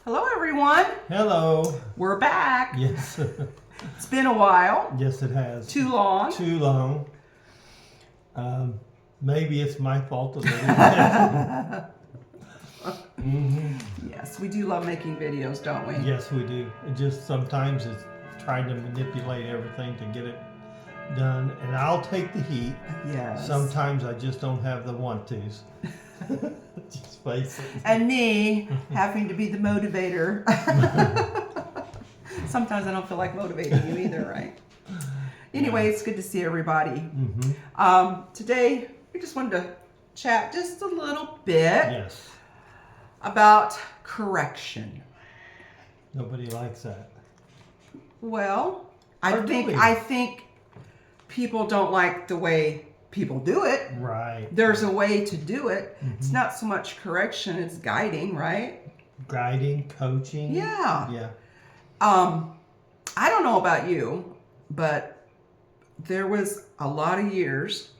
Hello, everyone. Hello. We're back. Yes. It's been a while. Yes, it has. Too long. Too long. Maybe it's my fault a little bit. Yes, we do love making videos, don't we? Yes, we do. It just sometimes it's trying to manipulate everything to get it done, and I'll take the heat. Yes. Sometimes I just don't have the want-tos. Just face it. And me having to be the motivator. Sometimes I don't feel like motivating you either, right? Anyway, it's good to see everybody. Today, we just wanted to chat just a little bit Yes. about correction. Nobody likes that. Well, Or I do we? think people don't like the way people do it. Right. There's a way to do it. It's not so much correction, it's guiding, right? Guiding, coaching. Yeah. Yeah. I don't know about you, but there was a lot of years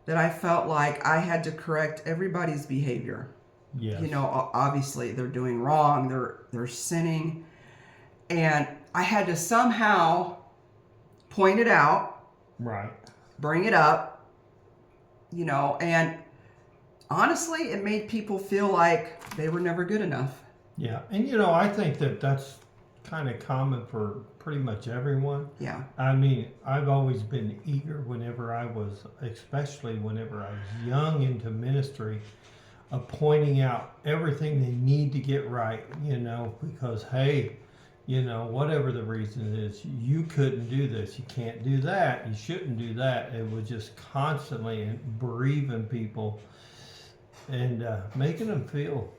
that I felt like I had to correct everybody's behavior. Yes. You know, obviously they're doing wrong, they're sinning, and I had to somehow point it out, Right. bring it up, you know, and honestly, it made people feel like they were never good enough. Yeah, and I think that that's kind of common for pretty much everyone. Yeah. I mean, I've always been eager especially whenever I was young into ministry, of pointing out everything they need to get right, because hey, whatever the reason is, you couldn't do this, you can't do that, you shouldn't do that. It was just constantly bereaving people and making them feel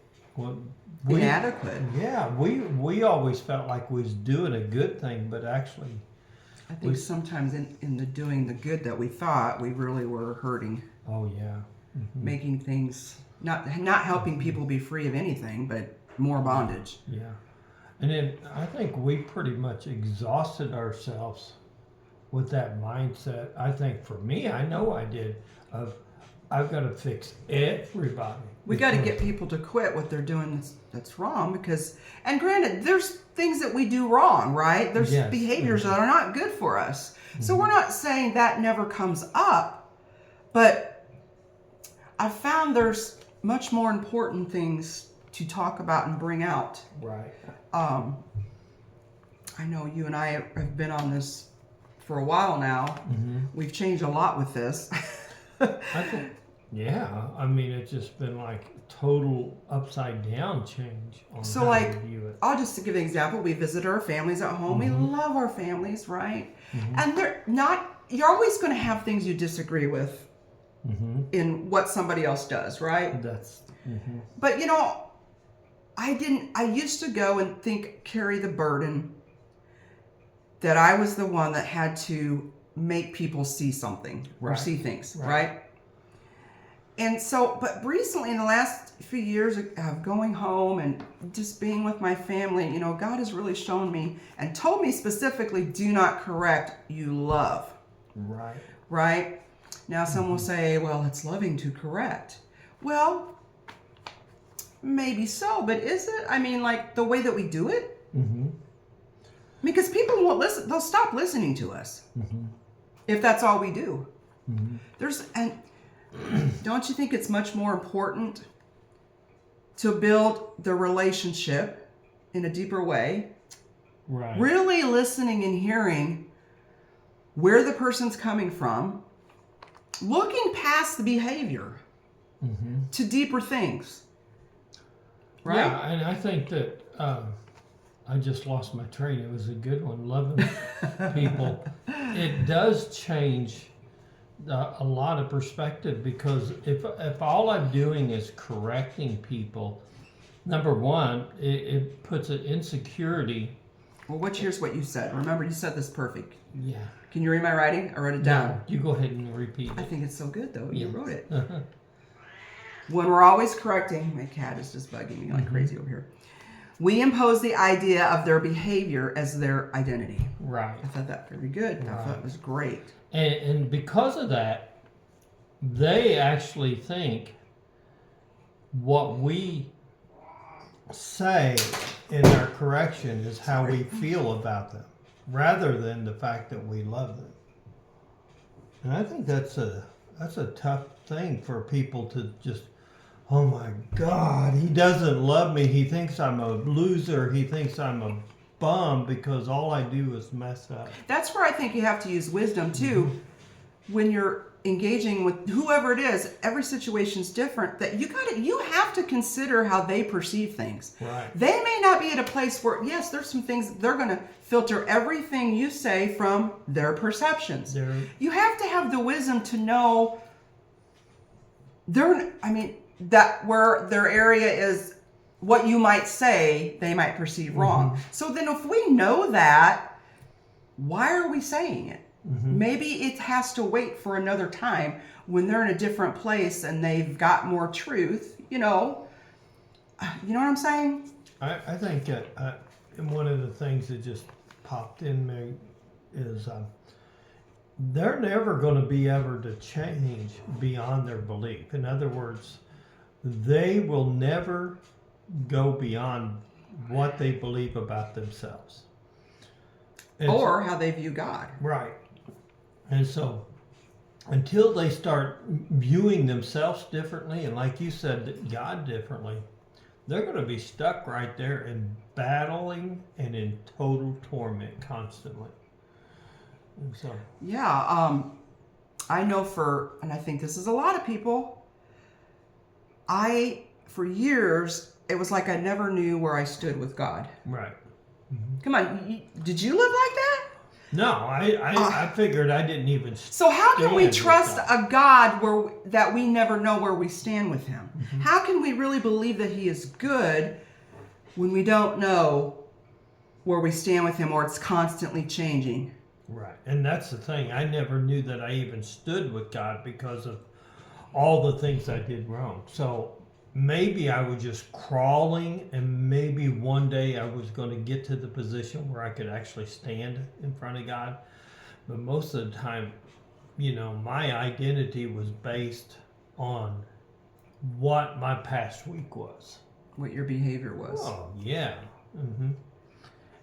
Inadequate. Yeah, we always felt like we was doing a good thing, but actually, I think sometimes in the doing the good that we thought, we really were hurting, oh yeah, making things, not helping people be free of anything, but more bondage. yeah. And then I think we pretty much exhausted ourselves with that mindset. I think for me, I know I did, of I've got to fix everybody. We got to get people to quit what they're doing that's wrong, because, and granted, there's things that we do wrong, right? There's Yes. behaviors that are not good for us. So we're not saying that never comes up, but I've found there's much more important things to talk about and bring out. Right. I know you and I have been on this for a while now. We've changed a lot with this. I think, yeah. I mean, it's just been like total upside down change on So, how like, we view it. I'll just give an example. We visit our families at home. We love our families, right? And they're not, you're always going to have things you disagree with in what somebody else does, right? That's. But, I used to go and carry the burden that I was the one that had to make people see something or Right. see things, Right. right? And so, but recently in the last few years of going home and just being with my family, God has really shown me and told me specifically, do not correct, you love. Right. Right? Now some will say, well, it's loving to correct. Well, maybe so, but is it? I mean, like the way that we do it? Because people won't listen, they'll stop listening to us if that's all we do. And don't you think it's much more important to build the relationship in a deeper way? Right. Really listening and hearing where the person's coming from, looking past the behavior to deeper things. Right? Yeah, and I think that I just lost my train. It was a good one. Loving people. It does change a lot of perspective, because if all I'm doing is correcting people, number one, it puts an insecurity. Well, here's what you said. Remember, you said this perfect. Yeah. Can you read my writing? I wrote it down. No, you go ahead and repeat I it. think it's so good, though. You Yeah. wrote it. When we're always correcting, my cat is just bugging me like crazy over here. We impose the idea of their behavior as their identity. Right. I thought that very good. I thought it was great. And because of that, they actually think what we say in our correction is how we feel about them, rather than the fact that we love them. And I think that's a tough thing for people to just, oh my God, he doesn't love me. He thinks I'm a loser. He thinks I'm a bum because all I do is mess up. That's where I think you have to use wisdom too. When you're engaging with whoever it is, every situation's different. That you have to consider how they perceive things. Right. They may not be at a place where, yes, there's some things they're going to filter everything you say from their perceptions. You have to have the wisdom to know that where their area is, what you might say, they might perceive wrong. So then if we know that, why are we saying it? Maybe it has to wait for another time when they're in a different place and they've got more truth, you know what I'm saying? I think one of the things that just popped in me is they're never going to be able to change beyond their belief. In other words, they will never go beyond what they believe about themselves. Or how they view God. Right. And so until they start viewing themselves differently, and like you said, God differently, they're going to be stuck right there and battling and in total torment constantly. And so, yeah, I know and I think this is a lot of people, for years, it was like I never knew where I stood with God. Right. Come on, did you live like that? No, I figured I didn't even. So how can we trust a God that we never know where we stand with Him? How can we really believe that He is good when we don't know where we stand with Him, or it's constantly changing? Right, and that's the thing. I never knew that I even stood with God because of all the things I did wrong. So maybe I was just crawling, and maybe one day I was going to get to the position where I could actually stand in front of God. But most of the time, my identity was based on what my past week was. What your behavior was. Oh, yeah.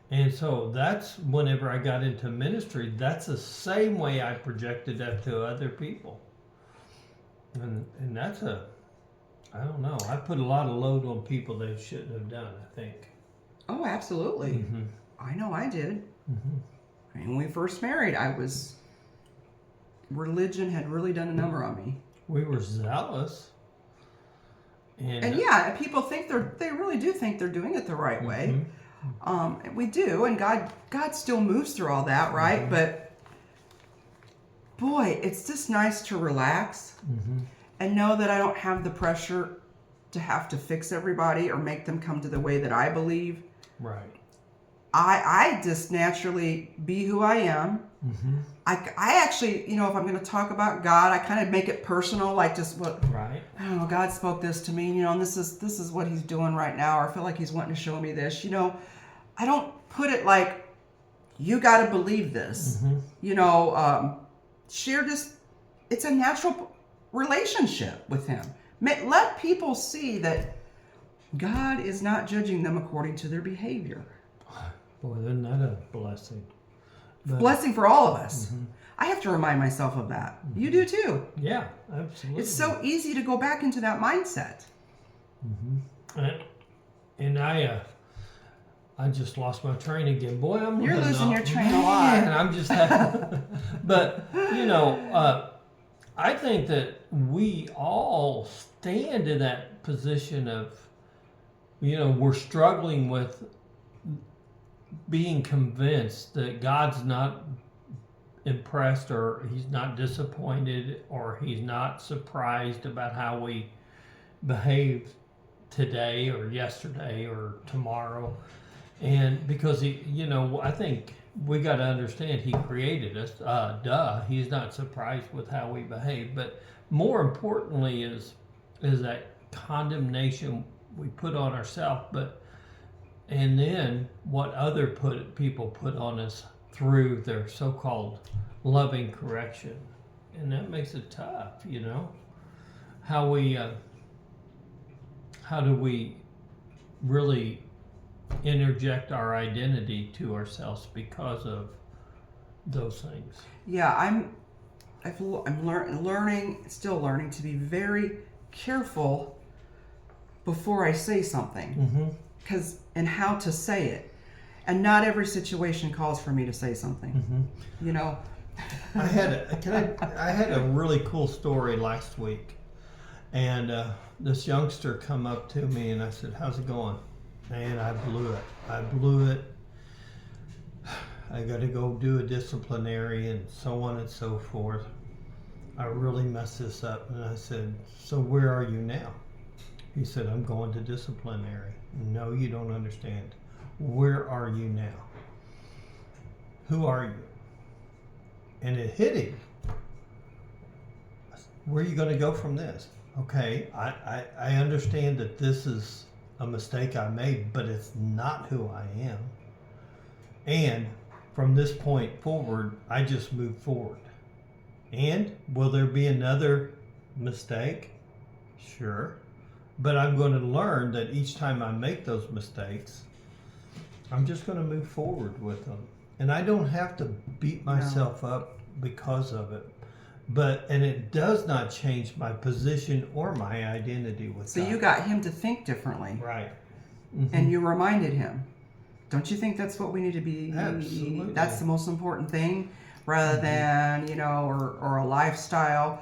And so that's whenever I got into ministry, that's the same way I projected that to other people. And that's I don't know. I put a lot of load on people they shouldn't have done, I think. Oh, absolutely. I know I did. I mean, when we first married, religion had really done a number on me. We were zealous. And yeah, people think they really do think they're doing it the right way. We do, and God still moves through all that, right? But boy, it's just nice to relax and know that I don't have the pressure to have to fix everybody or make them come to the way that I believe. Right. I just naturally be who I am. I actually, if I'm going to talk about God, I kind of make it personal, like just what, right. I don't know, God spoke this to me, and this is what He's doing right now, or I feel like He's wanting to show me this. I don't put it like, you got to believe this. Share just, it's a natural relationship with Him. Let people see that God is not judging them according to their behavior. Boy, isn't that a blessing? Blessing for all of us. I have to remind myself of that. You do too. Yeah, absolutely. It's so easy to go back into that mindset. And I just lost my train again. Boy, You're losing your train a lot. And I'm just but I think that we all stand in that position of, we're struggling with being convinced that God's not impressed, or He's not disappointed, or He's not surprised about how we behave today or yesterday or tomorrow. And because I think we got to understand He created us. He's not surprised with how we behave. But more importantly is that condemnation we put on ourselves, and then what other people put on us through their so-called loving correction. And that makes it tough, how do we really interject our identity to ourselves because of those things. Yeah, I'm still learning to be very careful before I say something, and how to say it. And not every situation calls for me to say something. You know. I had a really cool story last week, and this youngster come up to me, and I said, "How's it going?" And I blew it. I got to go do a disciplinary and so on and so forth. I really messed this up. And I said, "So where are you now?" He said, "I'm going to disciplinary." No, you don't understand. Where are you now? Who are you? And it hit him. Where are you going to go from this? Okay, I understand that this is a mistake I made, but it's not who I am. And from this point forward, I just move forward. And will there be another mistake? Sure. But I'm going to learn that each time I make those mistakes, I'm just going to move forward with them. And I don't have to beat myself up because of it. And it does not change my position or my identity with So God. you got him to think differently. Right. And you reminded him. Don't you think that's what we need to be? Absolutely. That's the most important thing, rather than, or a lifestyle.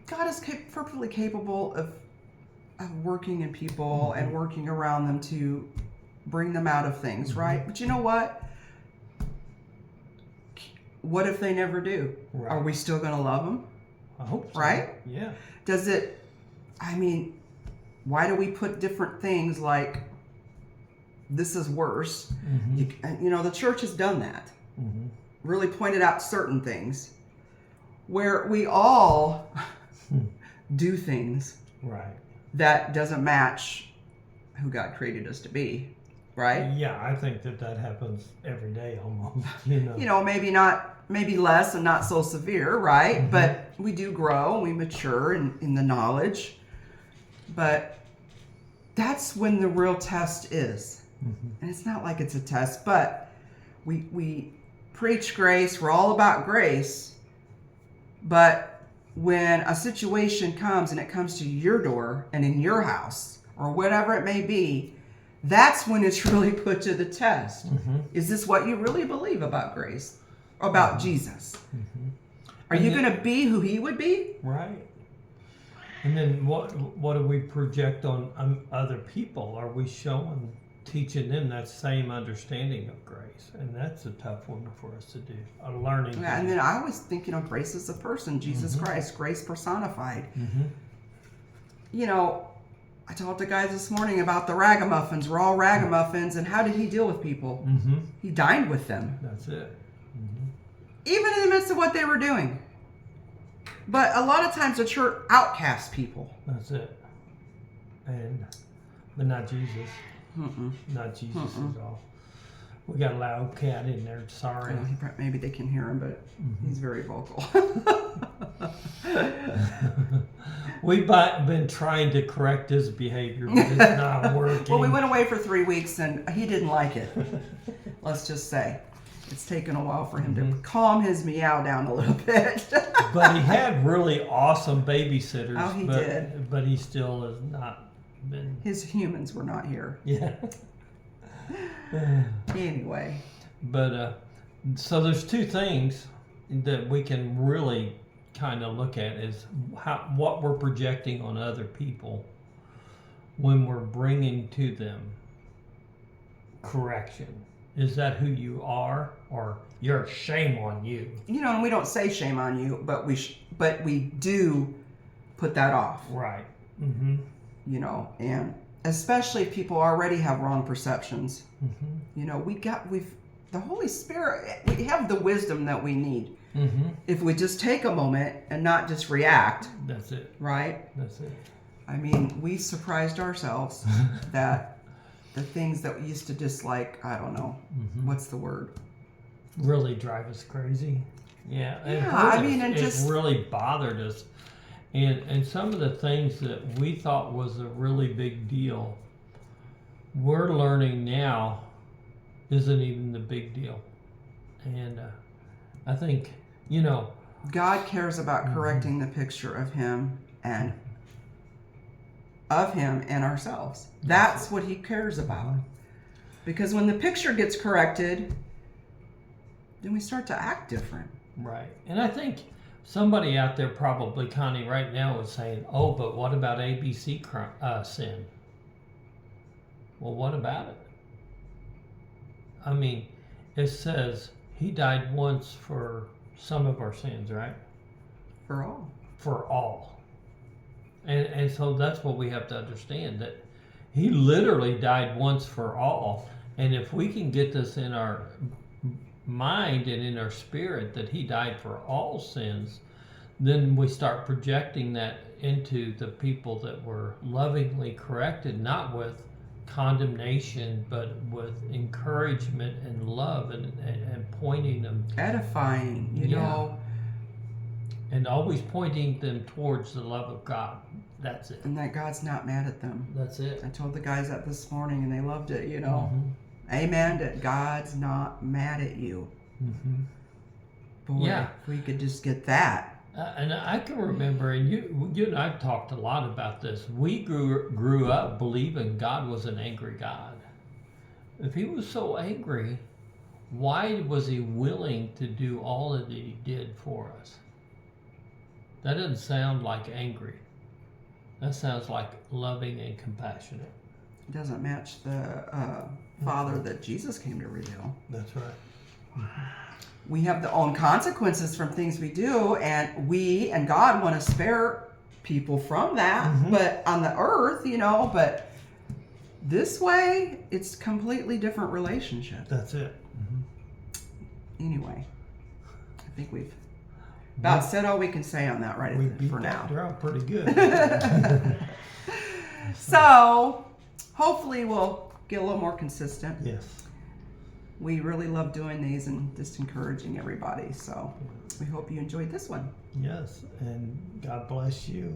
God is perfectly capable of working in people and working around them to bring them out of things, right? But you know what? What if they never do? Right. Are we still going to love them? I hope so. Right? Yeah. Why do we put different things like, this is worse? The church has done that. Really pointed out certain things where we all do things Right. that doesn't match who God created us to be, right? Yeah, I think that happens every day almost, Maybe less and not so severe, right? But we do grow, we mature in the knowledge. But that's when the real test is. And it's not like it's a test, but we preach grace, we're all about grace. But when a situation comes and it comes to your door and in your house or whatever it may be, that's when it's really put to the test. Is this what you really believe about grace, about Jesus? Are you going to be who he would be? Right. And then what do we project on other people? Are we teaching them that same understanding of grace? And that's a tough one for us to do, a learning. Yeah, and then I always think, grace is a person, Jesus Christ, grace personified. I talked to guys this morning about the ragamuffins. We're all ragamuffins, and how did he deal with people? He dined with them. That's it. Even in the midst of what they were doing. But a lot of times the church outcasts people. That's it. But not Jesus. Not Jesus at all. We got a loud cat in there. Sorry. Maybe they can hear him, but he's very vocal. We've been trying to correct his behavior, but it's not working. Well, we went away for 3 weeks, and he didn't like it. Let's just say. It's taken a while for him to calm his meow down a little bit. But he had really awesome babysitters. Oh, he did. But he still has not been. His humans were not here. Yeah. Anyway. But so there's two things that we can really kind of look at is what we're projecting on other people when we're bringing to them correction. Is that who you are, or you're shame on you? And we don't say shame on you, but we do put that off. Right. And especially if people already have wrong perceptions. The Holy Spirit, we have the wisdom that we need. If we just take a moment and not just react. That's it. Right? That's it. We surprised ourselves that the things that we used to dislike, I don't know, what's the word? Really drive us crazy. Yeah. It really bothered us. And some of the things that we thought was a really big deal we're learning now isn't even the big deal. And I think, God cares about correcting the picture of him and ourselves. That's what he cares about. Because when the picture gets corrected, then we start to act different. Right. And I think somebody out there probably, Connie, right now is saying, oh, but what about ABC sin? Well, what about it? I mean, it says he died once for some of our sins, right? For all. For all. And so that's what we have to understand, that he literally died once for all. And if we can get this in our mind and in our spirit that he died for all sins, then we start projecting that into the people that were lovingly corrected, not with condemnation, but with encouragement and love and pointing them. Edifying, you know. And always pointing them towards the love of God. That's it. And that God's not mad at them. That's it. I told the guys that this morning and they loved it, Amen. That God's not mad at you. Boy, if we could just get that. And I can remember, and you and I've talked a lot about this. We grew up believing God was an angry God. If he was so angry, why was he willing to do all that he did for us? That doesn't sound like angry. That sounds like loving and compassionate. It doesn't match the Father that Jesus came to reveal. That's right. We have the own consequences from things we do, and we and God want to spare people from that. But on the earth, but this way, it's completely different relationship. That's it. Anyway, I think we've about said all we can say on that for now. They're all pretty good. So, hopefully we'll get a little more consistent. Yes. We really love doing these and just encouraging everybody. So we hope you enjoyed this one. Yes, and God bless you.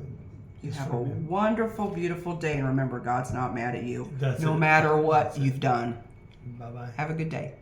You have a wonderful, beautiful day. And remember, God's not mad at you. That's no it. matter what you've done. Bye-bye. Have a good day.